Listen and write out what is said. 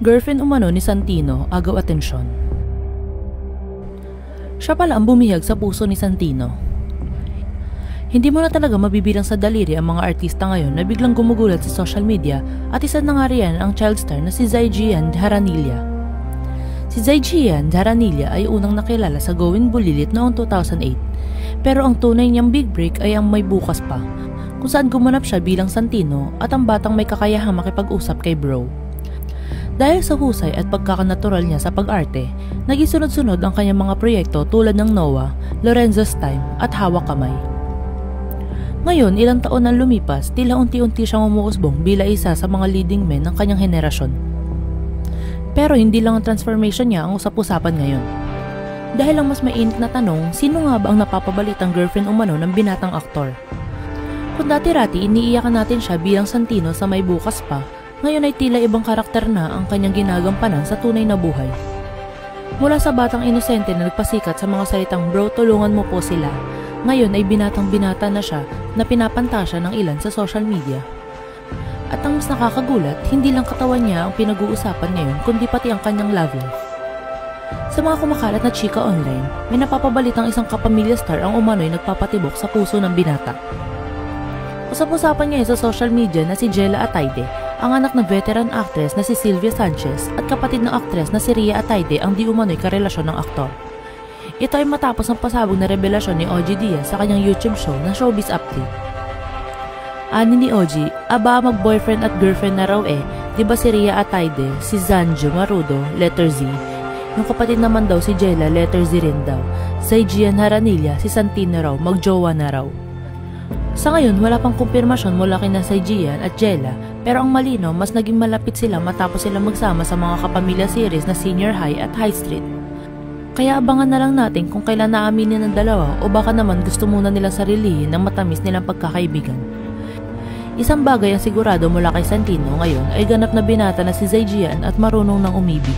Girlfriend umano ni Santino, agaw atensyon. Siya pala ang bumihag sa puso ni Santino. Hindi mo na talaga mabibilang sa daliri ang mga artista ngayon na biglang gumugulat sa social media at isa na nga riyan ang child star na si Zaijian Jaranilla. Si Zaijian Jaranilla ay unang nakilala sa Gawin Bulilit noong 2008 pero ang tunay niyang big break ay ang May Bukas Pa kung saan gumanap siya bilang Santino at ang batang may kakayahang makipag-usap kay Bro. Dahil sa husay at pagkakanatural niya sa pag-arte, nagisunod-sunod ang kanyang mga proyekto tulad ng Noah, Lorenzo's Time at Hawak Kamay. Ngayon, ilang taon nang lumipas, tila unti-unti siyang umuusbong bilang isa sa mga leading men ng kanyang henerasyon. Pero hindi lang ang transformation niya ang usap-usapan ngayon. Dahil ang mas mainit na tanong, sino nga ba ang napapabalitang girlfriend umano ng binatang aktor? Kung dati-rati iniiyakan natin siya bilang Santino sa May Bukas Pa, ngayon ay tila ibang karakter na ang kanyang ginagampanan sa tunay na buhay. Mula sa batang inosente na nagpasikat sa mga salitang bro tulungan mo po sila, ngayon ay binatang-binata na siya na pinapantasya ng ilan sa social media. At ang mas nakakagulat, hindi lang katawan niya ang pinag-uusapan ngayon kundi pati ang kanyang love life. Sa mga kumakalat na chika online, may napapabalitang isang kapamilya star ang umano'y nagpapatibok sa puso ng binata. Usap-usapan ngayon sa social media na si Jella Ataide, ang anak ng veteran actress na si Sylvia Sanchez at kapatid ng actress na si Rhea Ataide ang di umano'y karelasyon ng aktor. Ito ay matapos ang pasabog na revelasyon ni OG Diaz sa kanyang YouTube show na Showbiz Update. Ani ni OG, aba mag-boyfriend at girlfriend na raw di ba si Rhea Ataide, si Zanjo Marudo, letter Z, yung kapatid naman daw si Jella, letter Z rin daw, Zaijian Jaranilla, si Santino raw, magjowa na raw. Sa ngayon, wala pang kumpirmasyon mula kina Zaijian at Jella, pero ang malino, mas naging malapit sila matapos sila magsama sa mga kapamilya series na Senior High at High Street. Kaya abangan na lang natin kung kailan naaminin ng dalawa o baka naman gusto muna nilang sarilihin ng matamis nilang pagkakaibigan. Isang bagay ang sigurado mula kay Santino ngayon ay ganap na binata na si Zaijian at marunong nang umibig.